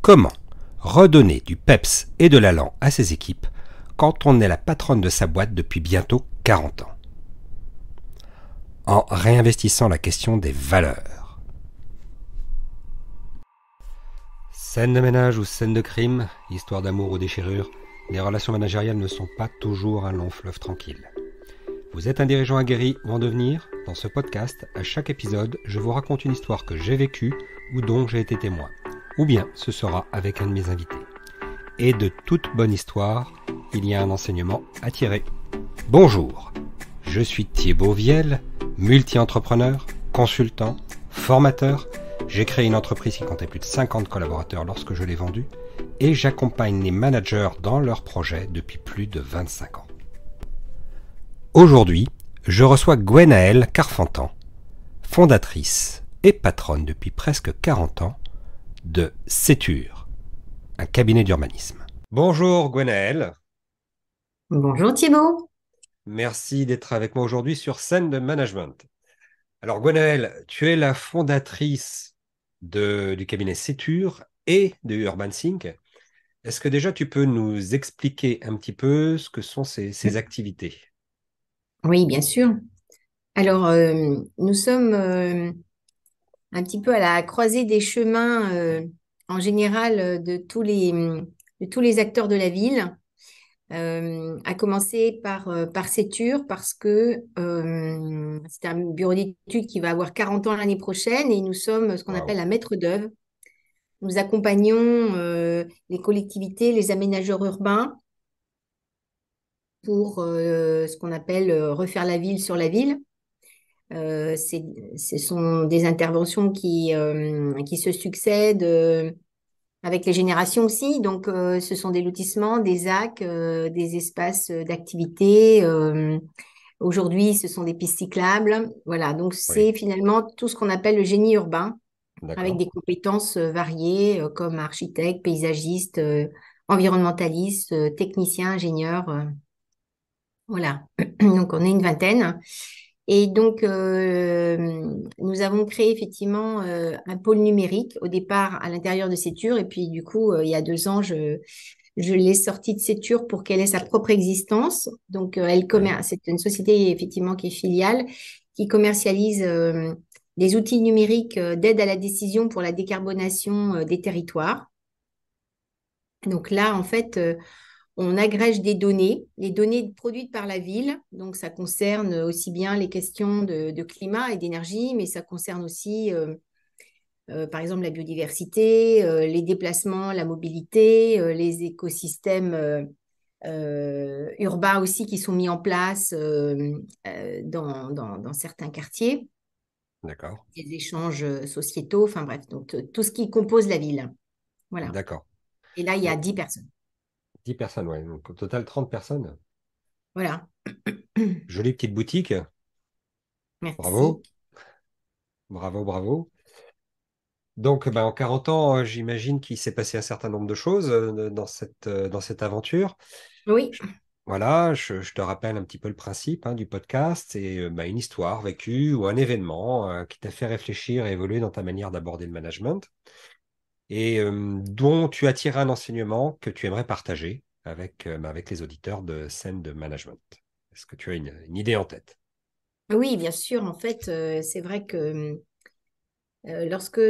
Comment redonner du peps et de l'allant à ses équipes quand on est la patronne de sa boîte depuis bientôt 40 ans? En réinvestissant la question des valeurs. Scène de ménage ou scène de crime, histoire d'amour ou déchirure, les relations managériales ne sont pas toujours un long fleuve tranquille. Vous êtes un dirigeant aguerri ou en devenir? Dans ce podcast, à chaque épisode, je vous raconte une histoire que j'ai vécue ou dont j'ai été témoin. Ou bien ce sera avec un de mes invités. Et de toute bonne histoire, il y a un enseignement à tirer. Bonjour, je suis Thibaut Viel, multi-entrepreneur, consultant, formateur. J'ai créé une entreprise qui comptait plus de 50 collaborateurs lorsque je l'ai vendue et j'accompagne les managers dans leurs projets depuis plus de 25 ans. Aujourd'hui, je reçois Gwenaëlle Carfentan, fondatrice et patronne depuis presque 40 ans de Sétur, un cabinet d'urbanisme. Bonjour Gwenaëlle. Bonjour Thibaut. Merci d'être avec moi aujourd'hui sur Scène de Management. Alors Gwenaëlle, tu es la fondatrice du cabinet Sétur et de Urban Sync. Est-ce que déjà tu peux nous expliquer un petit peu ce que sont ces activités? Oui, bien sûr. Alors, nous sommes un petit peu à la croisée des chemins en général de tous les acteurs de la ville, à commencer par Sétur parce que c'est un bureau d'études qui va avoir 40 ans l'année prochaine et nous sommes ce qu'on appelle Waouh. un maître d'œuvre. Nous accompagnons les collectivités, les aménageurs urbains pour ce qu'on appelle refaire la ville sur la ville. Ce sont des interventions qui se succèdent avec les générations aussi. Donc, ce sont des lotissements, des ZAC, des espaces d'activité. Aujourd'hui, ce sont des pistes cyclables. Voilà, donc Oui, c'est finalement tout ce qu'on appelle le génie urbain, avec d'accord. des compétences variées comme architecte, paysagiste, environnementaliste, technicien, ingénieur. Voilà, donc on est une vingtaine. Et donc, nous avons créé effectivement un pôle numérique au départ à l'intérieur de Sétur. Et puis, du coup, il y a 2 ans, je l'ai sortie de Sétur pour qu'elle ait sa propre existence. Donc, Oui, c'est une société effectivement qui est filiale, qui commercialise des outils numériques d'aide à la décision pour la décarbonation des territoires. Donc là, en fait, on agrège des données, les données produites par la ville. Donc, ça concerne aussi bien les questions de climat et d'énergie, mais ça concerne aussi, par exemple, la biodiversité, les déplacements, la mobilité, les écosystèmes urbains aussi qui sont mis en place dans certains quartiers, d'accord. des échanges sociétaux, enfin bref, donc tout ce qui compose la ville. Voilà. D'accord. Et là, il y a Donc, 10 personnes. 10 personnes, ouais. Donc, au total, 30 personnes. Voilà. Jolie petite boutique. Merci. Bravo, bravo, bravo. Donc, ben, en 40 ans, j'imagine qu'il s'est passé un certain nombre de choses dans cette aventure. Oui. Je- voilà, je te rappelle un petit peu le principe du podcast. C'est ben, une histoire vécue ou un événement qui t'a fait réfléchir et évoluer dans ta manière d'aborder le management et dont tu as tiré un enseignement que tu aimerais partager avec les auditeurs de scène de management. Est-ce que tu as une idée en tête? Oui, bien sûr. En fait, c'est vrai que lorsque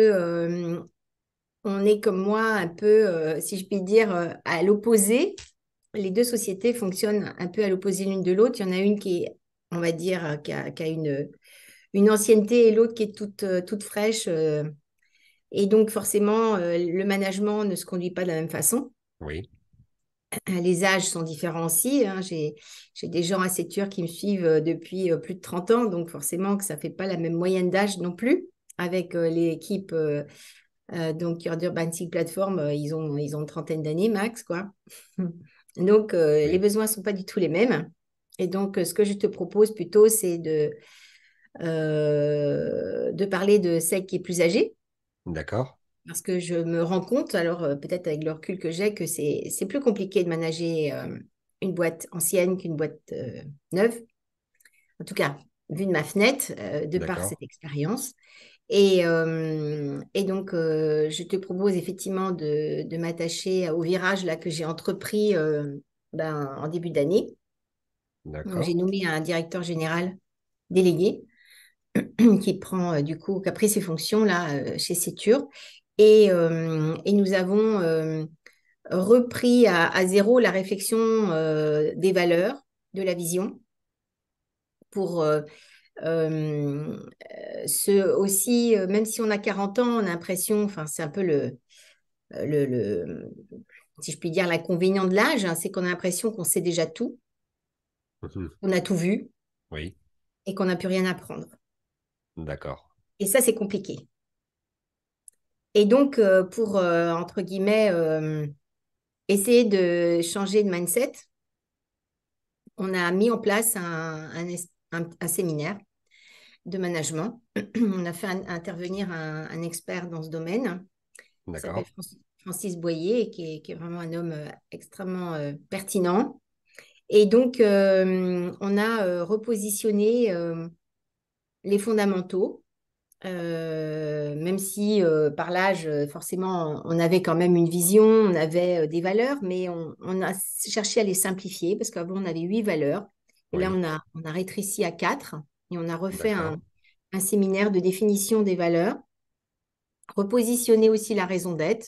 on est comme moi un peu, si je puis dire, à l'opposé, les deux sociétés fonctionnent un peu à l'opposé l'une de l'autre. Il y en a une qui est, on va dire, qui a une ancienneté et l'autre qui est toute fraîche. Et donc, forcément, le management ne se conduit pas de la même façon. Oui, Les âges sont différents aussi, hein. J'ai des gens assez sûrs qui me suivent depuis plus de 30 ans, donc forcément que ça ne fait pas la même moyenne d'âge non plus. Avec l'équipe donc Urban Sync Platform, ils ont une trentaine d'années max, quoi. Donc les oui, besoins ne sont pas du tout les mêmes. Et donc ce que je te propose plutôt, c'est de parler de celle qui est plus âgée. d'accord, Parce que je me rends compte, alors peut-être avec le recul que j'ai, que c'est plus compliqué de manager une boîte ancienne qu'une boîte neuve. En tout cas, vu de ma fenêtre, de par d'accord. cette expérience. Et donc, je te propose effectivement de m'attacher au virage là, que j'ai entrepris en début d'année. Donc, j'ai D'accord. nommé un directeur général délégué qui a pris ses fonctions là chez Sétur. Et nous avons repris à zéro la réflexion des valeurs, de la vision, pour aussi, même si on a 40 ans, on a l'impression, enfin, c'est un peu le, si je puis dire, l'inconvénient de l'âge, hein, c'est qu'on a l'impression qu'on sait déjà tout, Mhm. on a tout vu Oui, et qu'on n'a plus rien à apprendre. d'accord. Et ça, c'est compliqué. Et donc, pour, entre guillemets, essayer de changer de mindset, on a mis en place un séminaire de management. On a fait intervenir un expert dans ce domaine qui s'appelle D'accord. Francis Boyer, et qui est vraiment un homme extrêmement pertinent. Et donc, on a repositionné les fondamentaux, même si par l'âge, forcément, on avait quand même une vision, on avait des valeurs, mais on a cherché à les simplifier parce qu'avant, on avait 8 valeurs. Et là, Oui, on a rétréci à 4 et on a refait d'accord. un séminaire de définition des valeurs, repositionner aussi la raison d'être.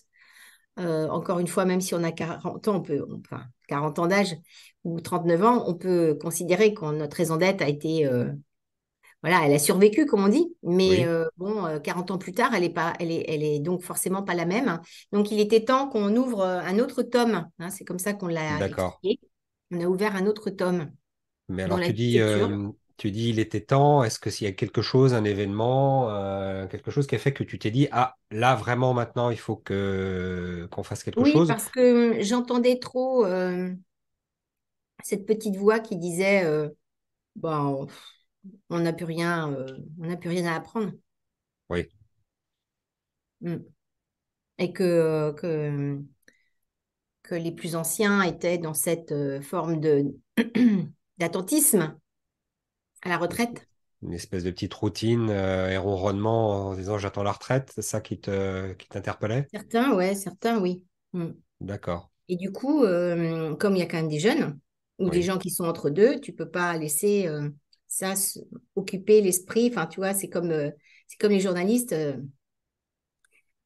Encore une fois, même si on a 40 ans, enfin, 40 ans d'âge ou 39 ans, on peut considérer que notre raison d'être a été, voilà, elle a survécu, comme on dit. Mais Oui, 40 ans plus tard, elle est donc forcément pas la même. Donc, il était temps qu'on ouvre un autre tome, hein, c'est comme ça qu'on l'a d'accord. expliqué. On a ouvert un autre tome Mais dans alors la lecture. tu dis il était temps. Est-ce que s'il y a quelque chose, un événement, quelque chose qui a fait que tu t'es dit, ah, là vraiment maintenant il faut que qu'on fasse quelque Oui, chose? parce que j'entendais trop cette petite voix qui disait, bon, on n'a plus rien, on n'a plus rien à apprendre. Oui, Mm. Et que les plus anciens étaient dans cette forme d'attentisme à la retraite. une espèce de petite routine et ronronnement en disant j'attends la retraite, c'est ça qui t'interpellait? Certains, ouais, certains, oui. Mm. D'accord. Et du coup, comme il y a quand même des jeunes ou des Oui, gens qui sont entre deux, tu peux pas laisser ça occuper l'esprit. Enfin, tu vois, c'est comme les journalistes.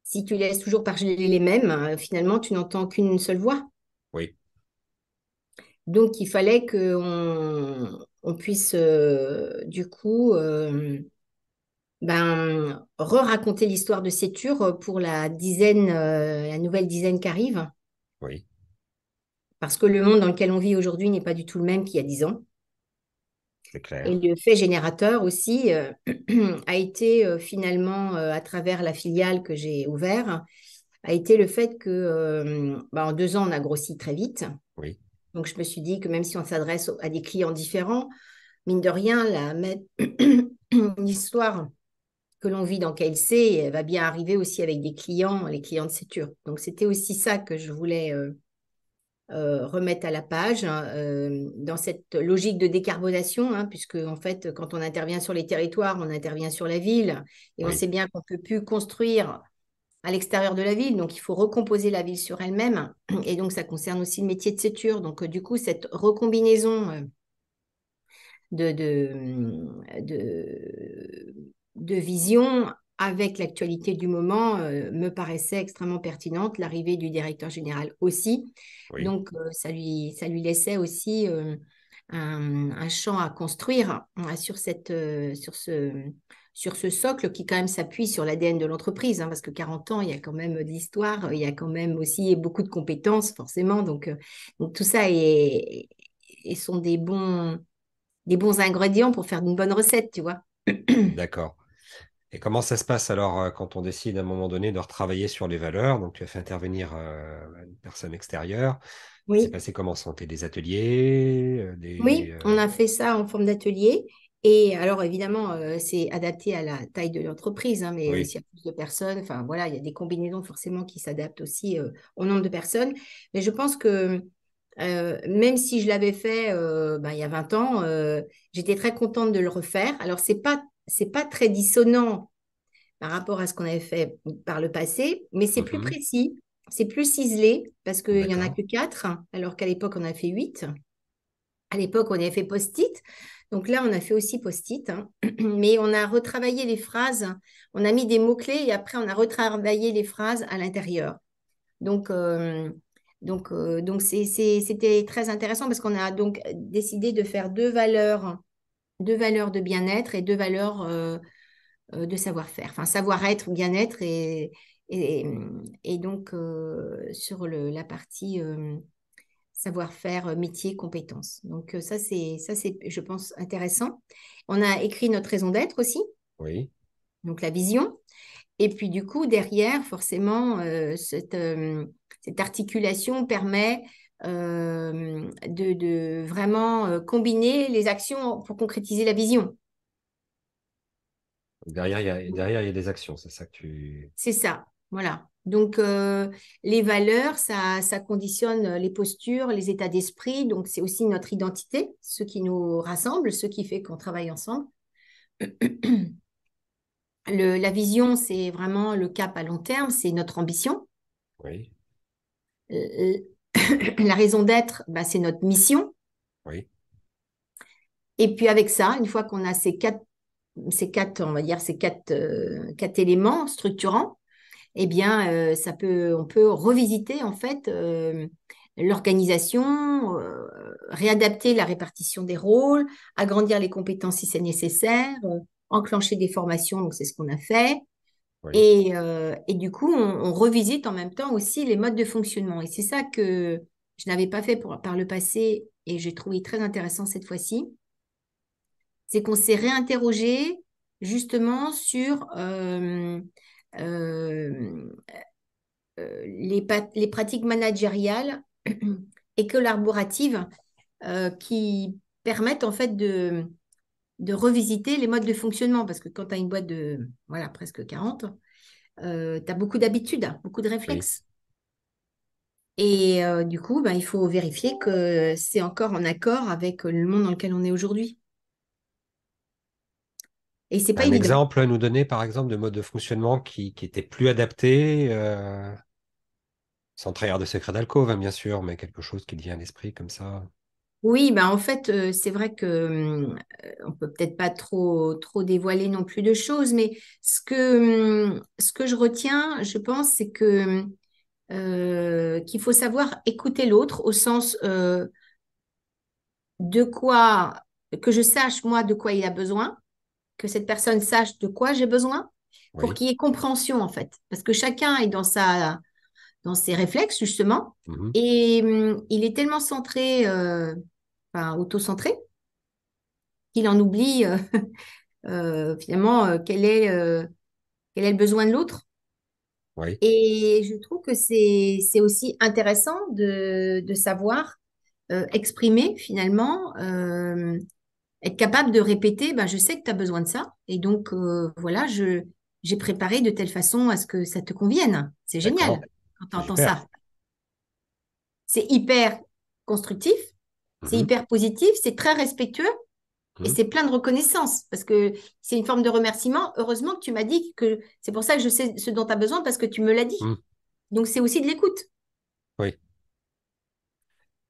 Si tu laisses toujours parler les mêmes, finalement, tu n'entends qu'une seule voix. oui, Donc, il fallait on puisse, du coup, re-raconter l'histoire de Sétur pour la nouvelle dizaine qui arrive, oui, parce que le monde dans lequel on vit aujourd'hui n'est pas du tout le même qu'il y a 10 ans. c'est Et clair. le fait générateur aussi a été finalement, à travers la filiale que j'ai ouverte, a été le fait que en 2 ans, on a grossi très vite. Oui, Donc, je me suis dit que même si on s'adresse à des clients différents, mine de rien, l'histoire que l'on vit dans KLC, elle va bien arriver aussi avec des clients, les clients de Sétur. Donc, c'était aussi ça que je voulais remettre à la page, hein, dans cette logique de décarbonation, hein, puisque en fait, quand on intervient sur les territoires, on intervient sur la ville, et on oui, sait bien qu'on ne peut plus construire à l'extérieur de la ville, donc il faut recomposer la ville sur elle-même, et donc ça concerne aussi le métier de Sétur. Donc, du coup, cette recombinaison de, de, de, de vision avec l'actualité du moment me paraissait extrêmement pertinente, l'arrivée du directeur général aussi. oui, Donc, ça lui laissait aussi un champ à construire sur ce socle qui quand même s'appuie sur l'ADN de l'entreprise, hein, parce que 40 ans, il y a quand même de l'histoire, il y a quand même aussi beaucoup de compétences, forcément. Donc tout ça sont des bons ingrédients pour faire une bonne recette, tu vois. d'accord. Et comment ça se passe alors quand on décide à un moment donné de retravailler sur les valeurs? Donc tu as fait intervenir une personne extérieure. Ça s'est Oui, passé comment? C'était des ateliers, oui, on a fait ça en forme d'atelier. Et alors, évidemment, c'est adapté à la taille de l'entreprise, hein, mais Oui, s'il y a plus de personnes, enfin voilà, il y a des combinaisons forcément qui s'adaptent aussi au nombre de personnes. Mais je pense que même si je l'avais fait il y a 20 ans, j'étais très contente de le refaire. Alors, c'est pas très dissonant par rapport à ce qu'on avait fait par le passé, mais c'est plus Mhm. précis, c'est plus ciselé parce qu'il n'y en a D'accord. que 4, alors qu'à l'époque, on a fait 8. À l'époque, on avait fait post-it. Donc là, on a fait aussi post-it, hein. Mais on a retravaillé les phrases, on a mis des mots-clés et après, on a retravaillé les phrases à l'intérieur. Donc, c'était très intéressant parce qu'on a donc décidé de faire deux valeurs de bien-être et deux valeurs de savoir-faire. Enfin, savoir-être, bien-être et, et donc sur la partie savoir-faire, métier, compétences. Donc ça, c'est, je pense, intéressant. On a écrit notre raison d'être aussi, Oui. donc la vision. Et puis du coup, derrière, forcément, cette articulation permet de vraiment combiner les actions pour concrétiser la vision. Derrière, il y a des actions, c'est ça que tu... C'est ça, voilà. Donc, les valeurs, ça conditionne les postures, les états d'esprit. Donc, c'est aussi notre identité, ce qui nous rassemble, ce qui fait qu'on travaille ensemble. La vision, c'est vraiment le cap à long terme, c'est notre ambition. Oui, Euh, la raison d'être, bah, c'est notre mission. oui, Et puis avec ça, une fois qu'on a on va dire quatre éléments structurants, eh bien, on peut revisiter en fait l'organisation, réadapter la répartition des rôles, agrandir les compétences si c'est nécessaire, enclencher des formations, donc c'est ce qu'on a fait. oui. Et du coup, on revisite en même temps aussi les modes de fonctionnement. Et c'est ça que je n'avais pas fait par le passé et j'ai trouvé très intéressant cette fois-ci. C'est qu'on s'est réinterrogé justement sur euh, les pratiques managériales et collaboratives qui permettent en fait de revisiter les modes de fonctionnement. Parce que quand tu as une boîte de voilà, presque 40, tu as beaucoup d'habitudes, beaucoup de Oui. réflexes. Et du coup, ben, il faut vérifier que c'est encore en accord avec le monde dans lequel on est aujourd'hui. Et c'est pas Un évident. exemple à nous donner, par exemple, de mode de fonctionnement qui était plus adapté, sans trahir de secret d'alcôve, hein, bien sûr, mais quelque chose qui te vient à l'esprit comme ça. Oui, ben en fait, c'est vrai que on peut peut-être pas trop dévoiler non plus de choses, mais ce que je retiens, je pense, c'est que qu'il faut savoir écouter l'autre au sens de quoi que je sache moi de quoi il a besoin, que cette personne sache de quoi j'ai besoin, pour Oui. qu'il y ait compréhension en fait, parce que chacun est dans ses réflexes justement, Mhm. et il est tellement centré, enfin auto-centré qu'il en oublie finalement quel est le besoin de l'autre. Oui. Et je trouve que c'est aussi intéressant de savoir exprimer finalement, être capable de répéter, ben, je sais que tu as besoin de ça. Et donc, voilà, j'ai préparé de telle façon à ce que ça te convienne. C'est génial D'accord. quand tu C'est entends super. ça. C'est hyper constructif, c'est Mhm. hyper positif, c'est très respectueux. Et Mhm. c'est plein de reconnaissance parce que c'est une forme de remerciement. Heureusement que tu m'as dit que c'est pour ça que je sais ce dont tu as besoin parce que tu me l'as dit. Mhm. Donc, c'est aussi de l'écoute. Oui.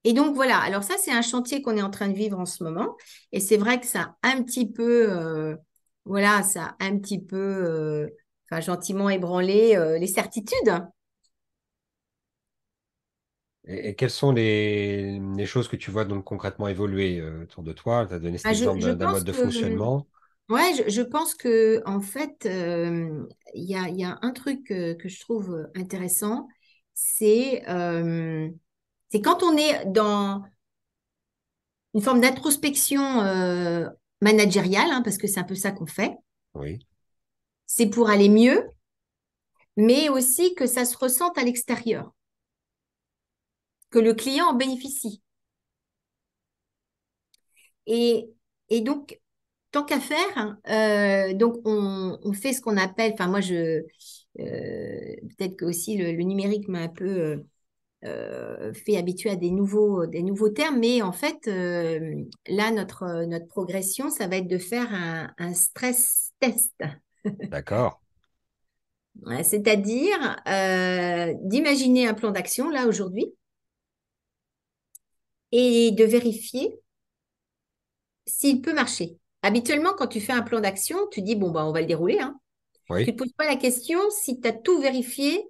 Et donc, voilà. Alors, ça, c'est un chantier qu'on est en train de vivre en ce moment. Et c'est vrai que ça a un petit peu, voilà, ça a un petit peu, enfin, gentiment ébranlé les certitudes. Et quelles sont les choses que tu vois donc concrètement évoluer autour de toi? Tu as donné cet Ah, exemple je d'un pense mode de que, fonctionnement. ouais, je pense que, en fait, il y a un truc que je trouve intéressant, c'est c'est quand on est dans une forme d'introspection managériale, hein, parce que c'est un peu ça qu'on fait, Oui. c'est pour aller mieux, mais aussi que ça se ressente à l'extérieur, que le client en bénéficie. Et, et donc, tant qu'à faire, hein, donc on fait ce qu'on appelle, enfin moi peut-être que aussi le numérique m'a un peu fait habituer à des nouveaux termes, mais en fait, là, notre progression, ça va être de faire un stress test. D'accord. C'est-à-dire d'imaginer un plan d'action là aujourd'hui et de vérifier s'il peut marcher. Habituellement, quand tu fais un plan d'action, tu dis, bon, bah, on va le dérouler, hein. Tu ne Oui, te poses pas la question si tu as tout vérifié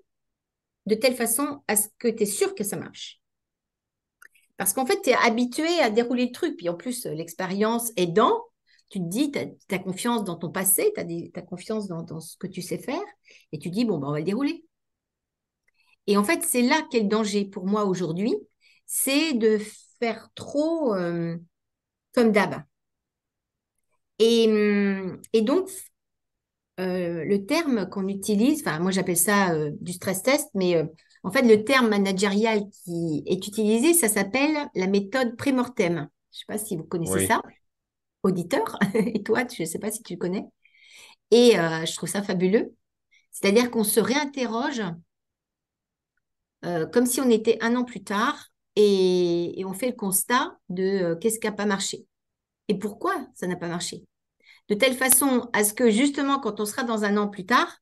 de telle façon à ce que tu es sûr que ça marche. Parce qu'en fait, tu es habitué à dérouler le truc. Puis en plus, l'expérience aidant, tu te dis, tu as, confiance dans ton passé, tu as, confiance dans ce que tu sais faire. Et tu dis, bon, bah, on va le dérouler. Et en fait, c'est là qu'est le danger pour moi aujourd'hui, c'est de faire trop comme d'hab. Et donc, le terme qu'on utilise, enfin moi j'appelle ça du stress test, mais en fait le terme managérial qui est utilisé, ça s'appelle la méthode pré-mortem. Je ne sais pas si vous connaissez oui. ça, auditeur, et toi, je ne sais pas si tu le connais. Et je trouve ça fabuleux. C'est-à-dire qu'on se réinterroge comme si on était un an plus tard et on fait le constat de qu'est-ce qui n'a pas marché et pourquoi ça n'a pas marché. De telle façon à ce que justement quand on sera dans un an plus tard,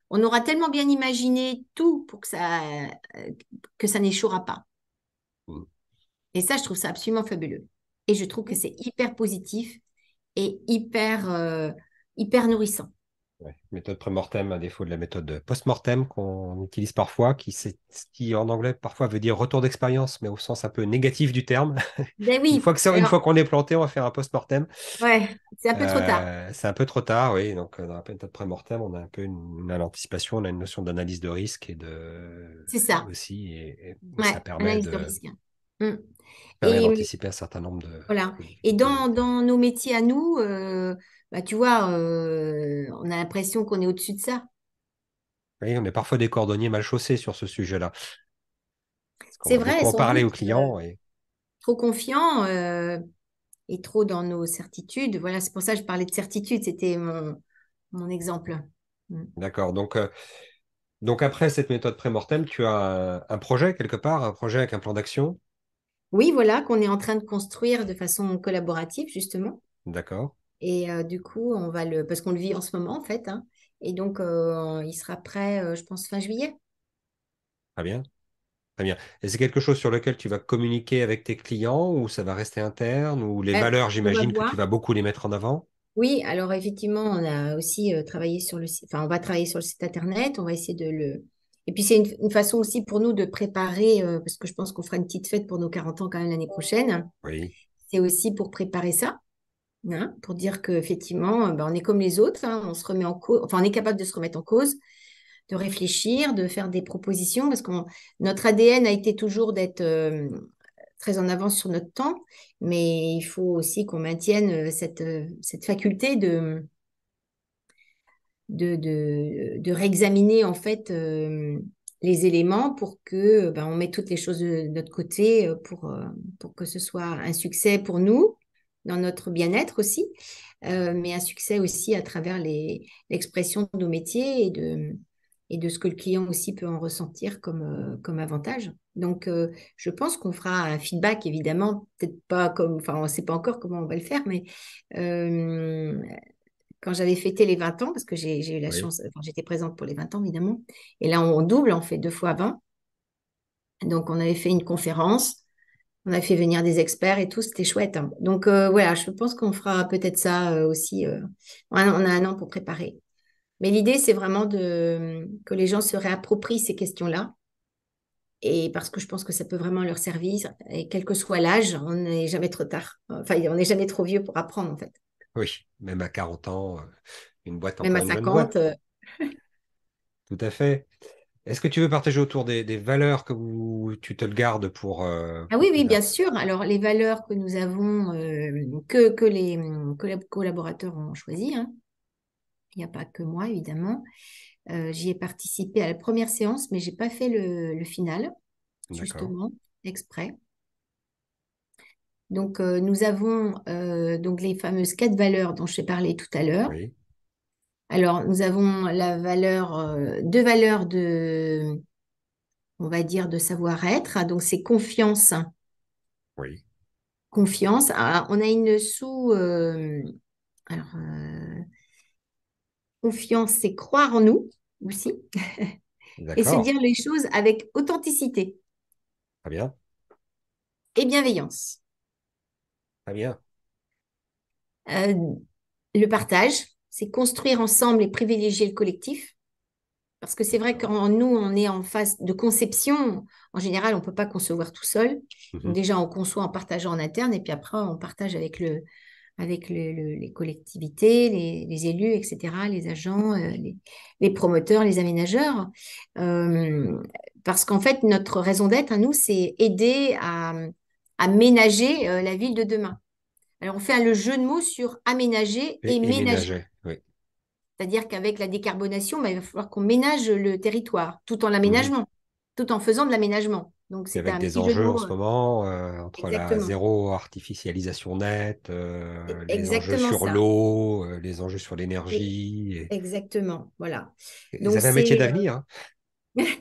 on aura tellement bien imaginé tout pour que ça n'échouera pas. Mm. Et ça, je trouve ça absolument fabuleux. Et je trouve que c'est hyper positif et hyper nourrissant. Ouais. Méthode pré-mortem à défaut de la méthode post-mortem qu'on utilise parfois, qui en anglais parfois veut dire retour d'expérience, mais au sens un peu négatif du terme. Ben Une oui, fois une alors, fois qu'on est planté, on va faire un post-mortem. ouais, c'est un peu trop tard. C'est un peu trop tard, oui. Donc, dans la méthode pré-mortem, on a un peu une anticipation, on a une notion d'analyse de risque C'est ça. aussi, et ça Ouais, analyse de risque. Mm. permet Et d'anticiper un certain nombre voilà. Et dans nos métiers à nous, bah, tu vois, on a l'impression qu'on est au-dessus de ça. oui, on est parfois des cordonniers mal chaussés sur ce sujet-là. Parce qu'on C'est va vrai, beaucoup en sans parler aux doute. clients. Et Trop confiants et trop dans nos certitudes. Voilà, c'est pour ça que je parlais de certitude. C'était mon exemple. Mm. d'accord. Donc après cette méthode pré-mortem, tu as un projet quelque part, un projet avec un plan d'action. Oui, voilà, qu'on est en train de construire de façon collaborative, justement. D'accord. Et du coup, on va parce qu'on le vit en ce moment, en fait, hein. Et donc, il sera prêt, je pense, fin juillet. Très bien. Très bien. Et c'est quelque chose sur lequel tu vas communiquer avec tes clients ou ça va rester interne ou les valeurs, On va j'imagine que tu voir. vas beaucoup les mettre en avant. Oui, alors effectivement, on a aussi travaillé sur le site, enfin, on va travailler sur le site internet, on va essayer de le. Et puis, c'est une façon aussi pour nous de préparer, parce que je pense qu'on fera une petite fête pour nos 40 ans quand même l'année prochaine. Oui. C'est aussi pour préparer ça, hein, pour dire qu'effectivement, ben, on est comme les autres, hein, on se remet en cause, enfin, on est capable de se remettre en cause, de réfléchir, de faire des propositions, parce que notre ADN a été toujours d'être très en avance sur notre temps, mais il faut aussi qu'on maintienne cette faculté de réexaminer en fait les éléments pour que ben, on mette toutes les choses de notre côté pour que ce soit un succès pour nous, dans notre bien-être aussi, mais un succès aussi à travers l'expression de nos métiers et de ce que le client aussi peut en ressentir comme avantage. Donc, je pense qu'on fera un feedback, évidemment, peut-être pas comme, enfin, on ne sait pas encore comment on va le faire, mais euh, quand j'avais fêté les 20 ans, parce que j'ai eu la Oui. chance, enfin, j'étais présente pour les 20 ans, évidemment. Et là, on double, on fait 2 fois 20. Donc, on avait fait une conférence, on a fait venir des experts et tout, c'était chouette, hein. Donc, voilà, je pense qu'on fera peut-être ça aussi. On a un an pour préparer. Mais l'idée, c'est vraiment que les gens se réapproprient ces questions-là. Et parce que je pense que ça peut vraiment leur servir. Et quel que soit l'âge, on n'est jamais trop tard. Enfin, on n'est jamais trop vieux pour apprendre, en fait. Oui. Même à 40 ans, une boîte Même à encore une jeune 50. boîte. Tout à fait. Est-ce que tu veux partager autour des valeurs tu te le gardes Ah oui, pour plus oui, bien tard? sûr. Alors, les valeurs que nous avons, que les collaborateurs ont choisies, hein. Il n'y a pas que moi, évidemment. J'y ai participé à la première séance, mais j'ai pas fait le final, D'accord. justement, exprès. Donc, nous avons donc les fameuses 4 valeurs dont je t'ai parlé tout à l'heure. Oui. Alors, nous avons deux valeurs on va dire, de savoir-être. Donc, c'est confiance. Oui. Confiance. Alors, on a une alors, confiance, c'est croire en nous. aussi, et se D'accord. dire les choses avec authenticité Très bien. et bienveillance. Très bien. Euh, le partage, c'est construire ensemble et privilégier le collectif. Parce que c'est vrai que D'accord. quand nous, on est en phase de conception, en général, on ne peut pas concevoir tout seul. Donc Mhm. déjà, on conçoit en partageant en interne, et puis après, on partage avec les collectivités, les élus, etc., les agents, les promoteurs, les aménageurs. Euh, Parce qu'en fait, notre raison d'être à nous, c'est aider à ménager la ville de demain. Alors, on fait le jeu de mots sur aménager et Et ménager. ménager, oui. C'est-à-dire qu'avec la décarbonation, bah, il va falloir qu'on ménage le territoire, tout en Mhm. l'aménagement, tout en faisant de l'aménagement. Donc, Puis c'est avec un des petit jeu de enjeux en mots. ce moment, entre la Exactement. zéro artificialisation nette, les enjeux Exactement sur ça. l'eau, les enjeux sur Et- l'énergie. Exactement. Voilà. Vous Donc, avez un métier c'est. d'avenir, hein.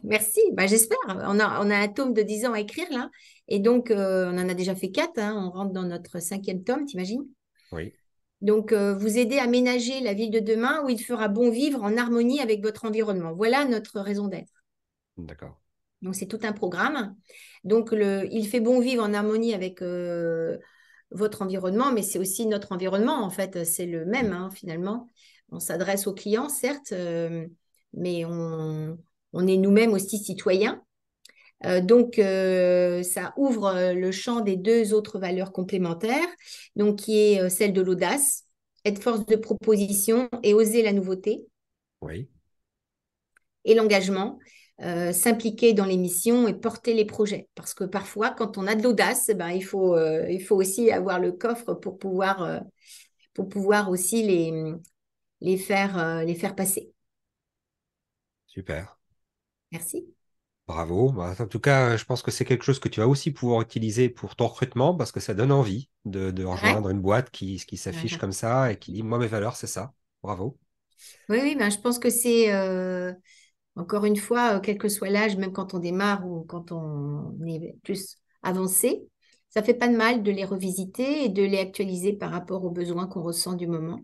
Merci. Bah, j'espère. On a un tome de 10 ans à écrire, là. Et donc, on en a déjà fait 4, hein. On rentre dans notre cinquième tome, t'imagines? Oui, Donc, vous aider à ménager la ville de demain où il fera bon vivre en harmonie avec votre environnement. Voilà notre raison d'être. d'accord. Donc, c'est tout un programme. Donc, il fait bon vivre en harmonie avec votre environnement, mais c'est aussi notre environnement, en fait. C'est le même, Mm. hein, finalement. On s'adresse aux clients, certes, mais on est nous-mêmes aussi citoyens. Donc, ça ouvre le champ des deux autres valeurs complémentaires, donc qui est celle de l'audace, être force de proposition et oser la nouveauté Oui, et l'engagement, s'impliquer dans les missions et porter les projets. Parce que parfois, quand on a de l'audace, ben, il faut aussi avoir le coffre pour pouvoir aussi les faire passer. super. Merci. Bravo. Bah, en tout cas, je pense que c'est quelque chose que tu vas aussi pouvoir utiliser pour ton recrutement parce que ça donne envie de Ouais. rejoindre une boîte qui s'affiche Ouais. comme ça et qui dit, moi, mes valeurs, c'est ça. Bravo. Oui, oui, ben, je pense que c'est, encore une fois, quel que soit l'âge, même quand on démarre ou quand on est plus avancé, ça fait pas de mal de les revisiter et de les actualiser par rapport aux besoins qu'on ressent du moment.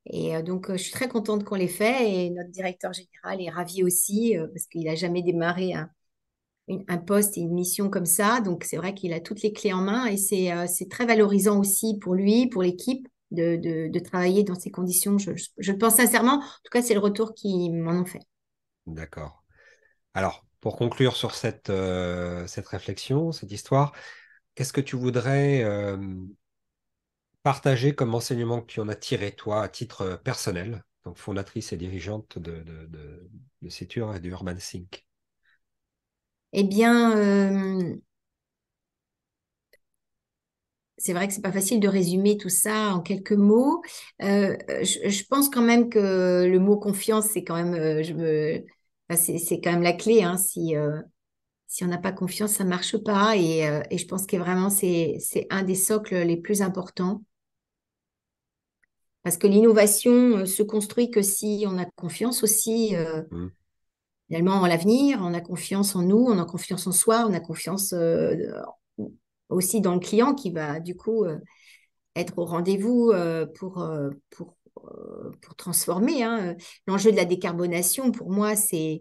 Et donc, je suis très contente qu'on l'ait fait et notre directeur général est ravi aussi parce qu'il n'a jamais démarré un poste et une mission comme ça. Donc, c'est vrai qu'il a toutes les clés en main et c'est très valorisant aussi pour lui, pour l'équipe, de travailler dans ces conditions. Je le pense sincèrement. En tout cas, c'est le retour qu'ils m'en ont fait. D'accord. Alors, pour conclure sur cette réflexion, cette histoire, qu'est-ce que tu voudrais partager comme enseignement que tu en as tiré, toi, à titre personnel, donc fondatrice et dirigeante de Sétur et de Urban Sync? Eh bien, c'est vrai que c'est pas facile de résumer tout ça en quelques mots. Je pense quand même que le mot confiance, c'est quand même, enfin, c'est quand même la clé, hein. Si on n'a pas confiance, ça marche pas. Et je pense que vraiment, c'est un des socles les plus importants. Parce que l'innovation se construit que si on a confiance aussi, Hmm. finalement, en l'avenir, on a confiance en nous, on a confiance en soi, on a confiance aussi dans le client qui va du coup être au rendez-vous pour transformer, hein. L'enjeu de la décarbonation, pour moi, ouais,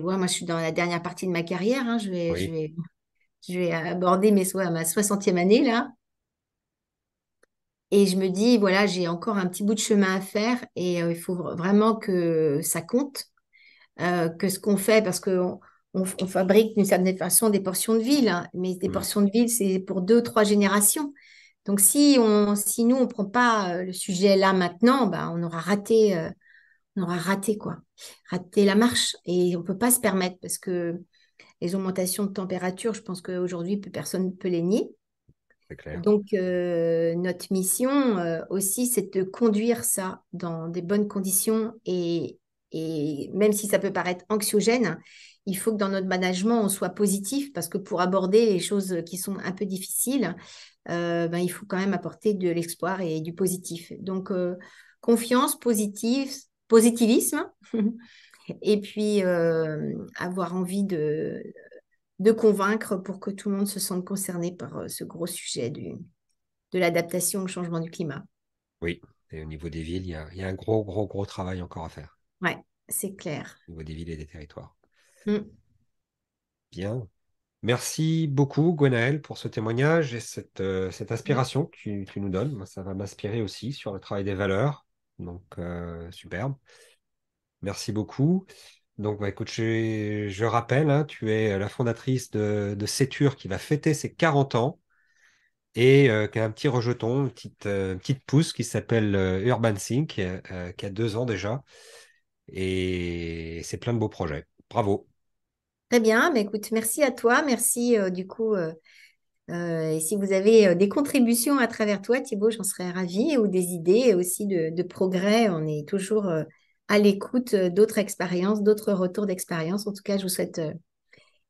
moi, je suis dans la dernière partie de ma carrière, hein. Je vais, je Oui, vais, je vais aborder ma 60e année là. Et je me dis, voilà, j'ai encore un petit bout de chemin à faire et il faut vraiment que ça compte, que ce qu'on fait, parce qu'on on fabrique d'une certaine façon des portions de ville, hein, mais des hmm, portions de ville, c'est pour 2, 3 générations. Donc, si nous, on ne prend pas le sujet là maintenant, bah, on aura raté quoi, raté la marche. Et on ne peut pas se permettre parce que les augmentations de température, je pense qu'aujourd'hui, plus personne ne peut les nier. c'est clair. Donc, notre mission aussi, c'est de conduire ça dans des bonnes conditions et même si ça peut paraître anxiogène, il faut que dans notre management, on soit positif parce que pour aborder les choses qui sont un peu difficiles, ben, il faut quand même apporter de l'espoir et du positif. Donc, confiance, positivisme et puis avoir envie de convaincre pour que tout le monde se sente concerné par ce gros sujet de l'adaptation au changement du climat. Oui, et au niveau des villes, il y a un gros, gros, gros travail encore à faire. Ouais, c'est clair. au niveau des villes et des territoires. Mm. Bien. Merci beaucoup, Gwenaëlle, pour ce témoignage et cette Ouais. inspiration que tu nous donnes. Moi, ça va m'inspirer aussi sur le travail des valeurs. Donc, superbe. Merci beaucoup. Donc, bah, écoute, je rappelle, hein, tu es la fondatrice de Sétur qui va fêter ses 40 ans et qui a un petit rejeton, une petite pousse qui s'appelle Urban Sync, qui a 2 ans déjà. Et c'est plein de beaux projets. Bravo. Très bien, mais écoute, merci à toi, merci du coup. Et si vous avez des contributions à travers toi, Thibaut, j'en serais ravie, ou des idées et aussi de progrès. On est toujours à l'écoute d'autres expériences, d'autres retours d'expérience. En tout cas, je vous souhaite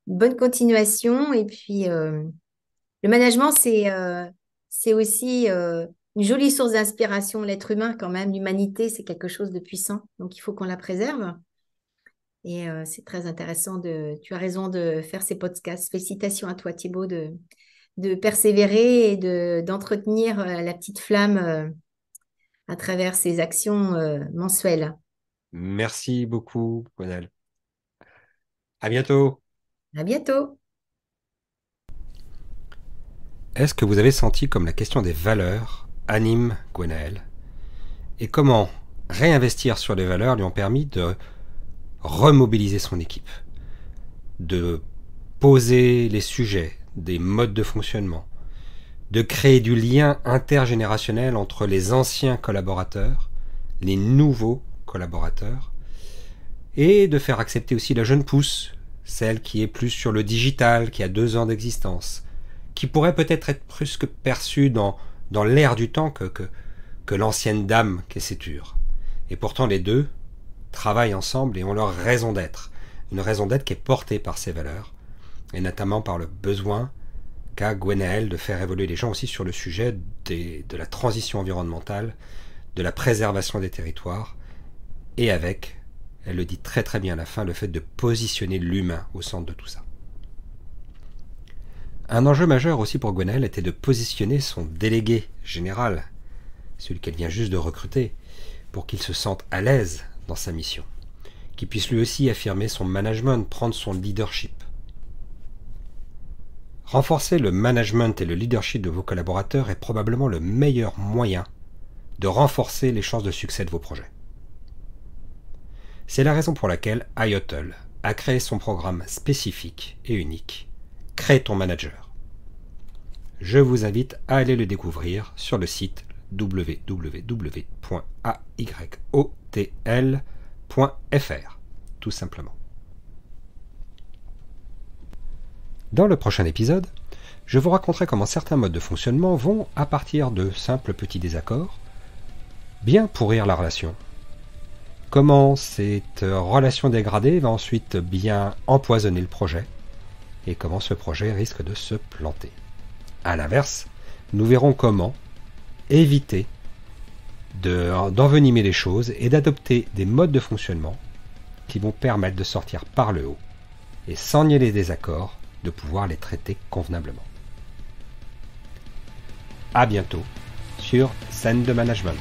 une bonne continuation. Et puis, le management, c'est aussi une jolie source d'inspiration. L'être humain, quand même, l'humanité, c'est quelque chose de puissant. Donc, il faut qu'on la préserve. Et c'est très intéressant tu as raison de faire ces podcasts. Félicitations à toi, Thibaut, de persévérer et d'entretenir la petite flamme à travers ces actions mensuelles. Merci beaucoup, Gwenaëlle. À bientôt. À bientôt. Est-ce que vous avez senti comme la question des valeurs anime Gwenaëlle et comment réinvestir sur les valeurs lui ont permis de remobiliser son équipe, de poser les sujets, des modes de fonctionnement, de créer du lien intergénérationnel entre les anciens collaborateurs, les nouveaux collaborateurs, et de faire accepter aussi la jeune pousse, celle qui est plus sur le digital, qui a 2 ans d'existence, qui pourrait peut-être être plus que perçue dans l'air du temps que l'ancienne dame qu'est Sétur. Et pourtant les deux travaillent ensemble et ont leur raison d'être. Une raison d'être qui est portée par ces valeurs, et notamment par le besoin qu'a Gwenaëlle de faire évoluer les gens aussi sur le sujet de la transition environnementale, de la préservation des territoires, et avec, elle le dit très très bien à la fin, le fait de positionner l'humain au centre de tout ça. Un enjeu majeur aussi pour Gwenaëlle était de positionner son délégué général, celui qu'elle vient juste de recruter, pour qu'il se sente à l'aise dans sa mission, qu'il puisse lui aussi affirmer son management, prendre son leadership. Renforcer le management et le leadership de vos collaborateurs est probablement le meilleur moyen de renforcer les chances de succès de vos projets. C'est la raison pour laquelle IOTL a créé son programme spécifique et unique, Crée ton manager. Je vous invite à aller le découvrir sur le site www.ayotl.fr, tout simplement. Dans le prochain épisode, je vous raconterai comment certains modes de fonctionnement vont, à partir de simples petits désaccords, bien pourrir la relation. Comment cette relation dégradée va ensuite bien empoisonner le projet, et comment ce projet risque de se planter. A l'inverse, nous verrons comment éviter d'envenimer les choses et d'adopter des modes de fonctionnement qui vont permettre de sortir par le haut et sans nier les désaccords, de pouvoir les traiter convenablement. À bientôt sur Scène de Management.